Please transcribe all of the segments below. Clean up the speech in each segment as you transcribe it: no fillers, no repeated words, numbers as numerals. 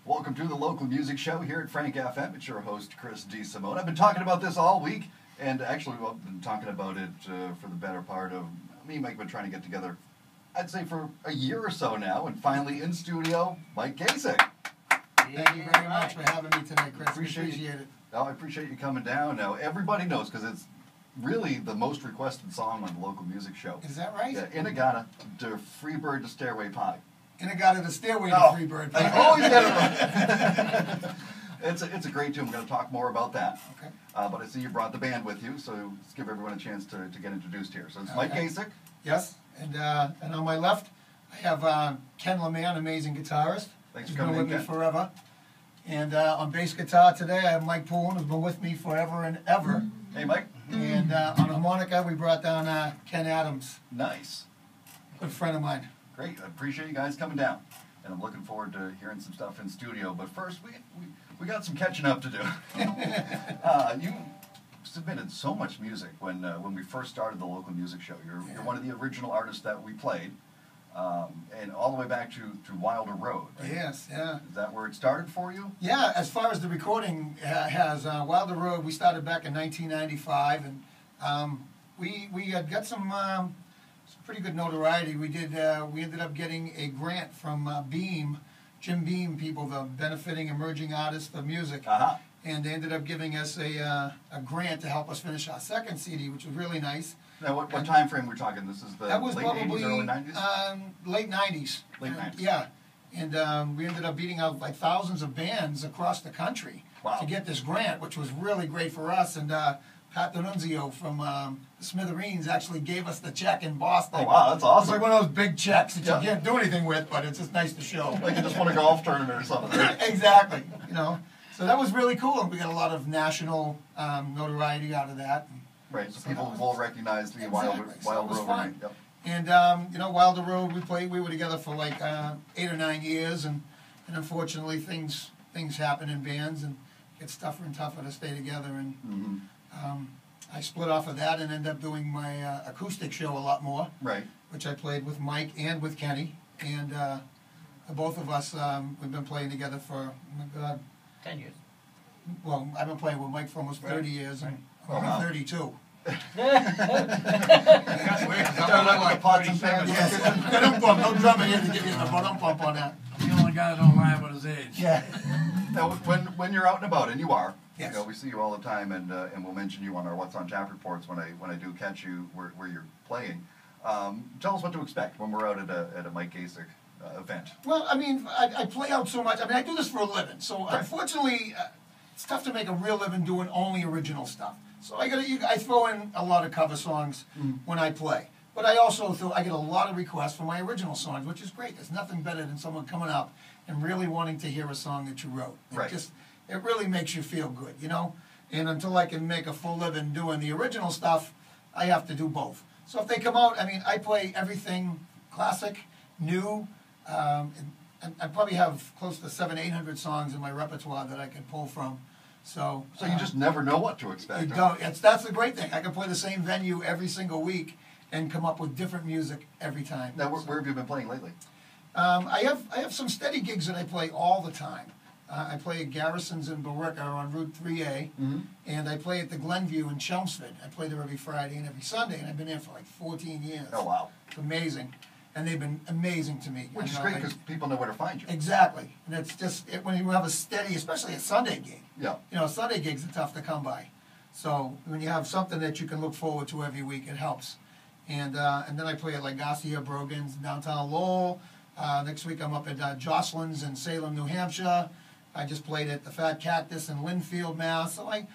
Welcome to the local music show here at Frank FM. It's your host, Chris D. Simone. I've been talking about this all week, and actually I've been talking about it for the better part of, me and Mike have been trying to get together, I'd say for a year or so now, and finally in studio, Mike Gacek. Thank you very much for having me today, Chris. Appreciate it. Oh, I appreciate you coming down. Now, everybody knows, because it's really the most requested song on the local music show. Is that right? Yeah, Gadda, the Freebird to Stairway Pie. Gadda, the Stairway to Freebird. I always get it right. It's a great tune. We're going to talk more about that. Okay. But I see you brought the band with you, so let's give everyone a chance to get introduced here. So it's Mike Gacek. Yes, and on my left, I have Ken LeMan, amazing guitarist. Thanks for coming in, He's been with me forever. And on bass guitar today, I have Mike Poulin, who's been with me forever and ever. Hey, Mike. And on harmonica, we brought down Ken Adams. Nice. Good friend of mine. Great. I appreciate you guys coming down. And I'm looking forward to hearing some stuff in studio. But first, we got some catching up to do. You submitted so much music when we first started the local music show. You're one of the original artists that we played. And all the way back to Wilder Road. Right? Yes, yeah. Is that where it started for you? Yeah, as far as the recording has, Wilder Road, we started back in 1995, and we had got some pretty good notoriety. We ended up getting a grant from Jim Beam people, the Benefiting Emerging Artists of Music. And they ended up giving us a grant to help us finish our second CD, which was really nice. Now, what time frame we're talking? This is the that was late probably 80s, early 90s? Late 90s. Late 90s. Yeah. And we ended up beating out like thousands of bands across the country to get this grant, which was really great for us. And Pat D'Annunzio from the Smithereens actually gave us the check in Boston. Oh, wow, that's awesome. It's like one of those big checks that you can't do anything with, but it's just nice to show. Like you just won a golf tournament or something. Exactly. You know. So that was really cool, and we got a lot of national notoriety out of that. Right, so people will recognize the Wilder Road. Right? Yep. And, Wilder Road, we were together for like 8 or 9 years, and unfortunately things happen in bands, and it gets tougher and tougher to stay together. And I split off of that and ended up doing my acoustic show a lot more, right? Which I played with Mike and with Kenny. And both of us, we've been playing together for, 10 years. Well, I've been playing with Mike for almost 30 years, and I'm 32. No drumming here to give you the bump on that. The only guy that don't lie about his age. Yeah. Now, when you're out and about, and you are, yes. We see you all the time, and we'll mention you on our What's on Tap reports when I do catch you where you're playing. Tell us what to expect when we're out at a Mike Gacek event. Well, I mean, I play out so much. I mean, I do this for a living, so unfortunately, it's tough to make a real living doing only original stuff. So I throw in a lot of cover songs when I play, but I also I get a lot of requests for my original songs, which is great. There's nothing better than someone coming up and really wanting to hear a song that you wrote. It really makes you feel good, you know. And until I can make a full living doing the original stuff, I have to do both. So if they come out, I mean, I play everything classic, new. And I probably have close to 700-800 songs in my repertoire that I can pull from. So you just never know what to expect. You don't. That's the great thing. I can play the same venue every single week and come up with different music every time. Now, where have you been playing lately? I have some steady gigs that I play all the time. I play at Garrison's in Billerica on Route 3A, and I play at the Glenview in Chelmsford. I play there every Friday and every Sunday, and I've been there for like 14 years. Oh, wow. It's amazing. And they've been amazing to me. Which is great because people know where to find you. Exactly. And it's just, when you have a steady, especially a Sunday gig. Yeah. Sunday gigs are tough to come by. So when you have something that you can look forward to every week, it helps. And then I play at like Garcia Brogan's downtown Lowell. Next week I'm up at Jocelyn's in Salem, New Hampshire. I just played at the Fat Cactus in Linfield, Mass. So I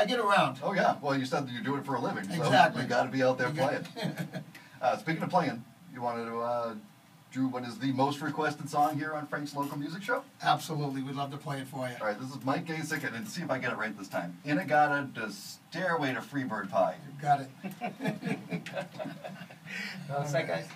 get around. Oh, yeah. Well, you said that you do it for a living. Exactly. So you got to be out there playing. Speaking of playing, you wanted to do what is the most requested song here on Frank's Local Music Show? Absolutely. We'd love to play it for you. All right, this is Mike Gacek, and see if I get it right this time. Gadda, the Stairway to Freebird Pie. Got it. What's that, guys?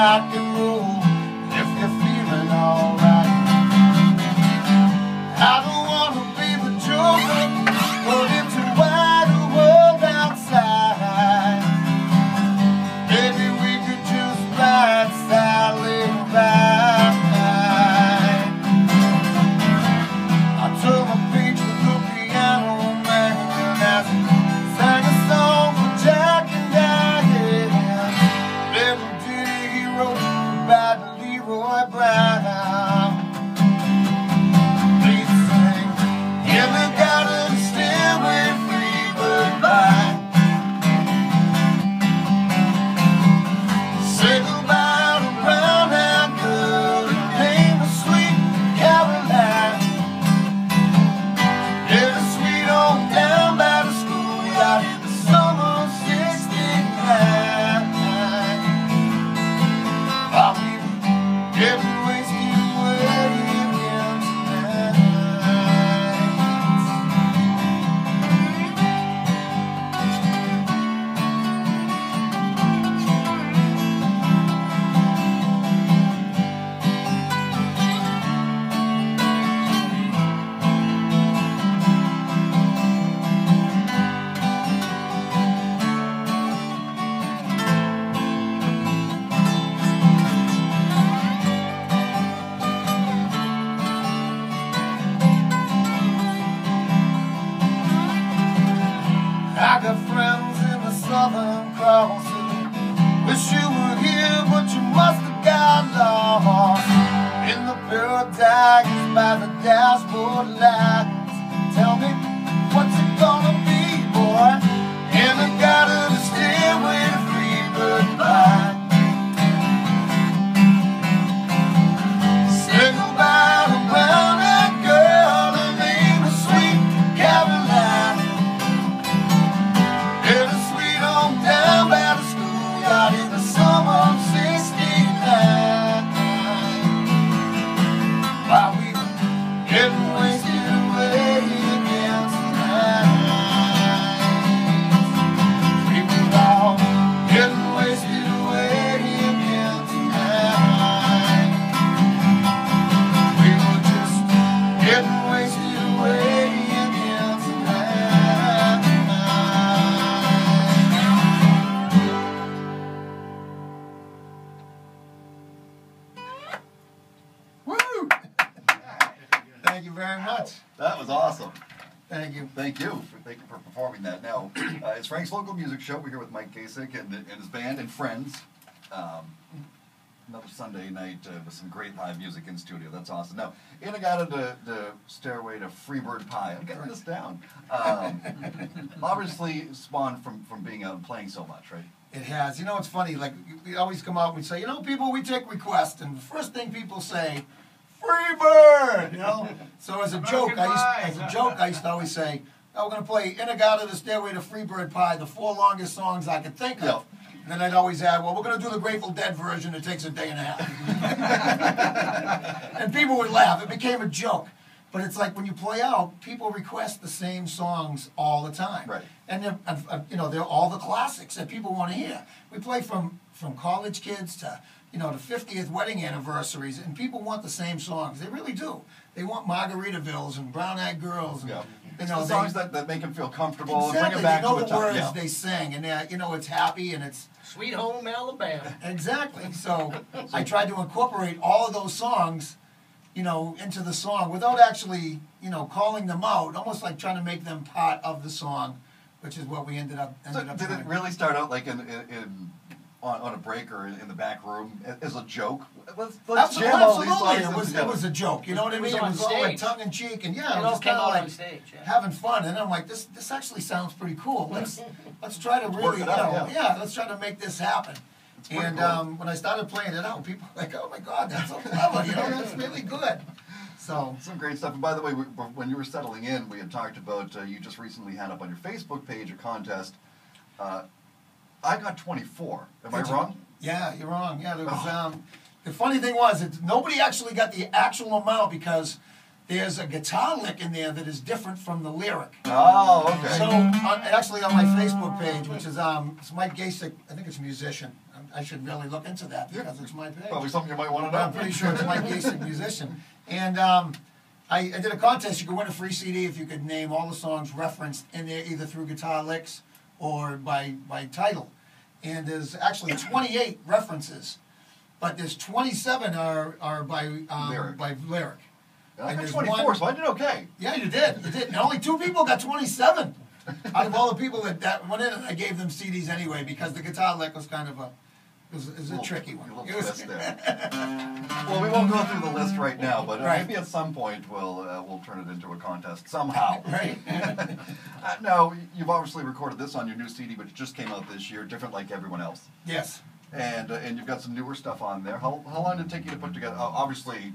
rock and roll if you're feeling alright. I don't want to be the joker, but it's a wider world outside. Maybe we could just ride silent by. I took a page with the piano man as he sang a song for Jack and Diane. Little ditty he wrote about Leroy Brown. Please sing in the garden, Stairway, Freebird by. Say goodbye to brown and good. Her name was Sweet Caroline. Yeah, the sweet old down by the schoolyard in the summer of '69. While we were getting wasted away again tonight. I got friends in the Southern Cross who wish you were here, but you must have got lost in the paradise by the dashboard lights. Tell me, what's it gonna be, boy? In the garden, the Stairway to Freebird by. Say goodbye to brown-eyed girl, her name was Sweet Caroline. Yeah, the sweet old down by the schoolyard in the summer of '69. While we were getting wasted away again tonight. We were all getting wasted away again tonight. We were just getting wasted away again tonight. Woo! Thank you very much. That was awesome. Thank you. Thank you for performing that. Now, it's Frank's local music show. We're here with Mike Gacek and his band and friends. Another Sunday night with some great live music in studio. That's awesome. Now, Inagata, the Stairway to Freebird Pie. I'm getting this down. Obviously spawned from being out and playing so much, right? It has. You know, it's funny. Like, we always come out and we say, you know, people, we take requests, and the first thing people say, Freebird, you know. So as a joke, I used to always say, oh, we're going to play Inagata, the Stairway to Freebird Pie, the 4 longest songs I could think of. Yep. And then I'd always add, well, we're going to do the Grateful Dead version. It takes a day and a half. And people would laugh. It became a joke. But it's like when you play out, people request the same songs all the time. Right. And they're all the classics that people want to hear. We play from college kids to, the 50th wedding anniversaries, and people want the same songs. They really do. They want Margaritavilles and Brown Eyed Girls. And, Yeah. It's the songs that make them feel comfortable exactly, and bring them back they know to a the time. words Yeah. they sing, and it's happy and it's Sweet Home Alabama. exactly. So I tried to incorporate all of those songs, into the song without actually, calling them out, almost like trying to make them part of the song, which is what we ended up Did doing. it really start out like on a break or in the back room as a joke? Let's jam all these songs Absolutely, it was a joke. You know what I mean? It was all like tongue in cheek, and It it all was came kind of out like on stage. Yeah. having fun. And I'm like, this actually sounds pretty cool. Let's try to really, it out, let's try to make this happen. And cool. when I started playing it out, people were like, oh my God, that's so clever. That's really good. So some great stuff. And by the way, when you were settling in, we had talked about you just recently had up on your Facebook page a contest. I got 24. Am I wrong? Yeah, you're wrong. Yeah, there was. The funny thing was, nobody actually got the actual amount because there's a guitar lick in there that is different from the lyric. Oh, okay. So actually on my Facebook page, which is it's Mike Gacek, I think it's a musician. I should really look into that because it's my page. Probably something you might want to know. I'm pretty sure it's Mike Gacek, musician. And I did a contest. You could win a free CD if you could name all the songs referenced in there, either through guitar licks or by title. And there's actually 28 references, but there's 27 are by lyric. I got 24, so I did okay. Yeah, you did. You did. And only 2 people got 27 out of all the people that went in. And I gave them CDs anyway because the guitar lick was kind of a tricky one. Well, we won't go through the list right now, but maybe at some point we'll turn it into a contest somehow. Right. Now, you've obviously recorded this on your new CD, which just came out this year, different like everyone else. Yes. And you've got some newer stuff on there. How long did it take you to put together? Obviously,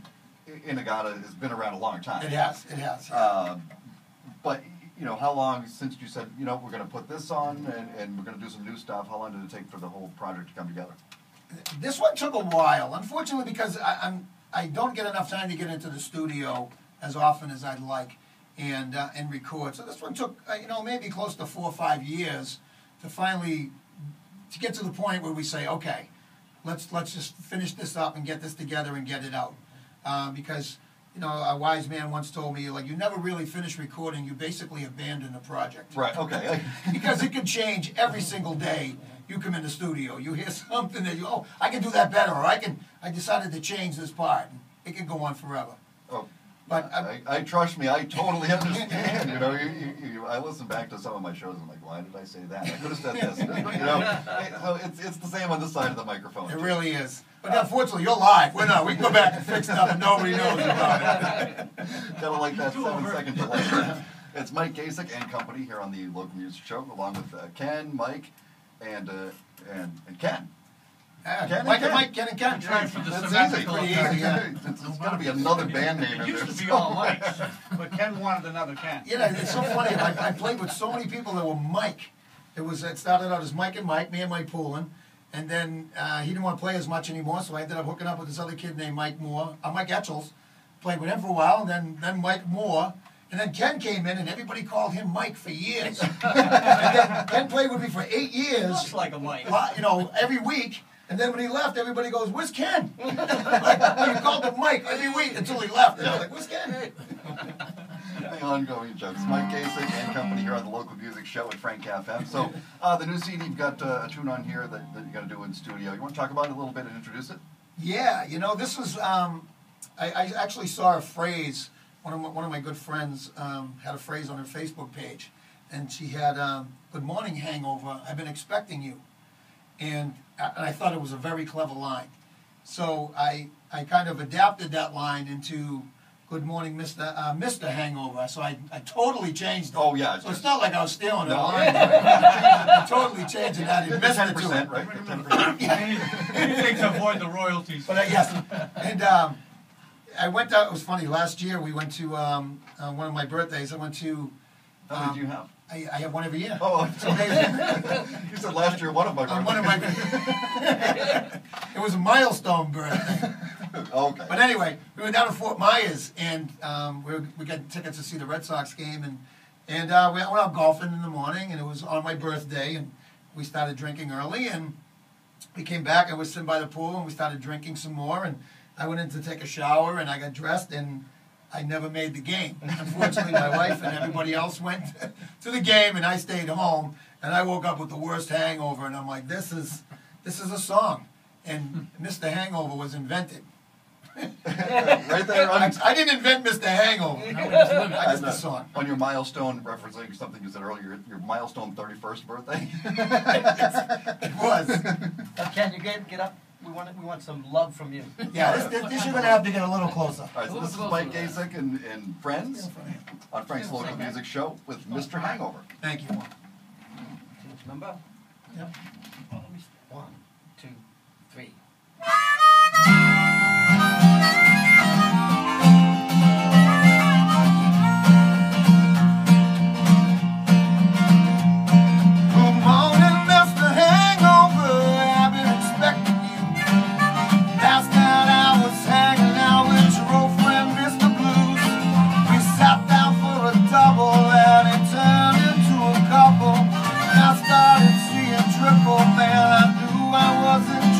Gadda has been around a long time. It has. It has. But how long since you said we're going to put this on and we're going to do some new stuff? How long did it take for the whole project to come together? This one took a while, unfortunately, because I don't get enough time to get into the studio as often as I'd like and record. So this one took maybe close to 4 or 5 years to finally get to the point where we say, okay, let's just finish this up and get this together and get it out, because. A wise man once told me, you never really finish recording, you basically abandon the project. Right, okay. Because it can change every single day. You come in the studio, you hear something that I can do that better, or I decided to change this part. It can go on forever. Oh, but I trust me, I totally understand. I listen back to some of my shows and I'm like, why did I say that? I could have said this. It's the same on this side of the microphone. It really is. But unfortunately, you're live. We're not. We can go back and fix stuff and nobody knows about it. Kind of like that 7-second delay. It's Mike Gacek and company here on the Local Music Show, along with Ken, Mike, and Ken. Ken and Ken. Try for the That's sabbatical. easy. It's got to be another band name in there. It used to be all Mikes, but Ken wanted another Ken. It's so funny. I played with so many people that were Mike. It started out as Mike and Mike, me and Mike Poulin. And then he didn't want to play as much anymore, so I ended up hooking up with this other kid named Mike Etchells. Played with him for a while, and then Mike Moore. And then Ken came in, and everybody called him Mike for years. And then Ken played with me for 8 years. Looks like a Mike. Every week. And then when he left, everybody goes, "Where's Ken?" You called him Mike every week until he left. And I was like, "Where's Ken?" Ongoing jokes. Mike Gacek and company here on the Local Music Show at Frank FM. So the new CD, you've got a tune on here that you're going to do in studio. You want to talk about it a little bit and introduce it? Yeah, this was, I actually saw a phrase, one of my good friends had a phrase on her Facebook page, and she had, "Good morning, Hangover, I've been expecting you." And I thought it was a very clever line. So I kind of adapted that line into "Good morning, Mr. Hangover." So I totally changed it. Oh, yeah. So it's not like I was stealing her line. I totally changed it out. 10%, right? 10%. Anything to avoid the royalties. But yes. And I went out, it was funny, last year we went to one of my birthdays, I went to... How many do you have? I have one every year. Oh, it's amazing. You said last year one of my birthdays. It was a milestone birthday. Okay. But anyway, we went down to Fort Myers, and we got tickets to see the Red Sox game, and we went out golfing in the morning, and it was on my birthday, and we started drinking early, and we came back, I was sitting by the pool, and we started drinking some more, and I went in to take a shower, and I got dressed, and I never made the game. Unfortunately, my wife and everybody else went to the game, and I stayed home, and I woke up with the worst hangover, and I'm like, this is a song. And Mr. Hangover was invented. Right there I didn't invent Mr. Hangover. I just the song. On your milestone, referencing something you said earlier, your milestone 31st birthday. It was. Ken, you get up. We want some love from you. Yeah, this you're gonna have to get a little closer. All right, so this is Mike Gacek and friends on Frank's Local Music Show with Mr. Hangover. Thank you. Which number? Yep. 1, 2, 3. Man, I knew I wasn't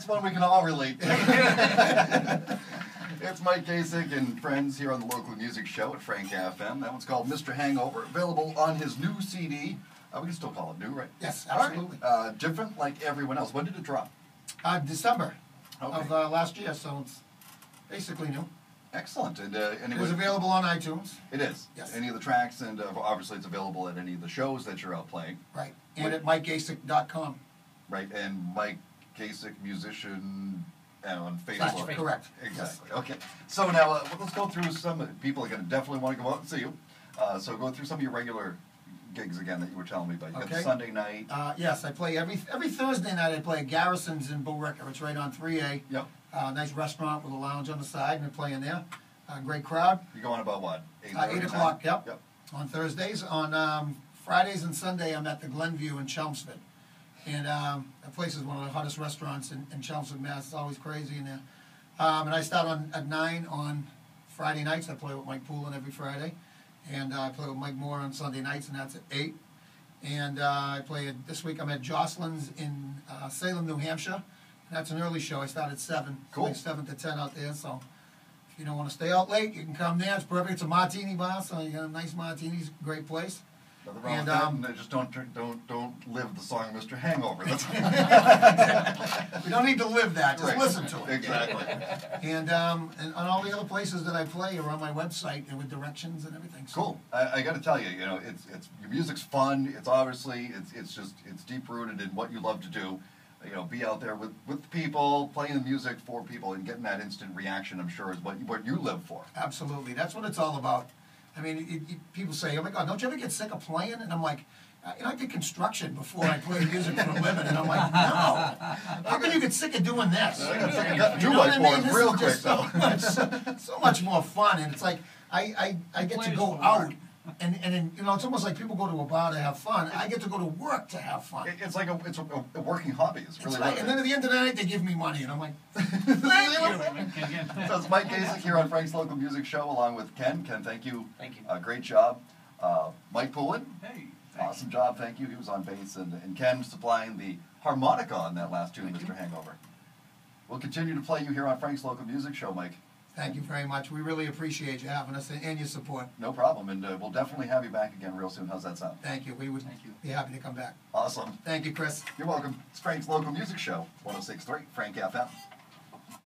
one we can all relate to. It's Mike Gacek and friends here on the local music show at Frank FM. That one's called Mr. Hangover, available on his new CD. We can still call it new, right? Yes, All right. absolutely. Different like everyone else. When did it drop? December Okay. of last year, so it's basically new. Excellent. And It was available on iTunes. It is. Yes. Any of the tracks, and obviously it's available at any of the shows that you're out playing. Right. And at MikeGacek.com. Right. And Mike Gacek, musician, on That's Facebook. correct. Exactly. Okay. So now let's go through some. People are going to definitely want to go out and see you. So go through some of your regular gigs again that you were telling me about. You got the Okay. Sunday night. Yes, I play every Thursday night. I play at Garrison's in Billerica. It's right on 3A. Yep. Nice restaurant with a lounge on the side, and I play in there. Great crowd. You're going about what? 8 o'clock. Yep. Yep. On Thursdays. On Fridays and Sunday, I'm at the Glenview in Chelmsford. And that place is one of the hottest restaurants in Chelmsford, Mass. It's always crazy in there. And I start at 9 on Friday nights. I play with Mike Poulin every Friday. And I play with Mike Moore on Sunday nights, and that's at 8. And I play this week. I'm at Jocelyn's in Salem, New Hampshire. And that's an early show. I start at 7. Cool. Play 7 to 10 out there. So if you don't want to stay out late, you can come there. It's perfect. It's a martini bar, so you got nice martinis. Great place. Nothing wrong And, with that. And just don't live the song Mr. Hangover. That's We don't need to live that. Just Right. listen to it. Exactly. And all the other places that I play are on my website and with directions and everything. So Cool. I got to tell you, it's your music's fun. It's obviously it's deep rooted in what you love to do. Be out there with people, playing the music for people, and getting that instant reaction. I'm sure is what you live for. Absolutely, that's what it's all about. I mean, people say, "Oh my God, don't you ever get sick of playing?" And I'm like, I did construction before I played music for a living, and I'm like, no. How can you get sick of doing this? I got sick of You know what I mean? boards This real is quick just though. so much more fun, and it's like I get to go out, and it's almost like people go to a bar to have fun. I get to go to work to have fun. It's like it's a working hobby. It's really That's right. what it And then is. at the end of the night, they give me money, and I'm like, thank you. So it's Mike Gacek here on Frank's Local Music Show, along with Ken. Ken, thank you. Thank you. Great job. Mike Poulin, Hey. awesome job. Thank you. He was on bass, and Ken supplying the harmonica on that last tune, Mr. Hangover. We'll continue to play you here on Frank's Local Music Show, Mike. Thank you very much. We really appreciate you having us and your support. No problem, and we'll definitely have you back again real soon. How's that sound? Thank you. We would be happy to come back. Awesome. Thank you, Chris. You're welcome. It's Frank's Local Music Show, 106.3 Frank FM.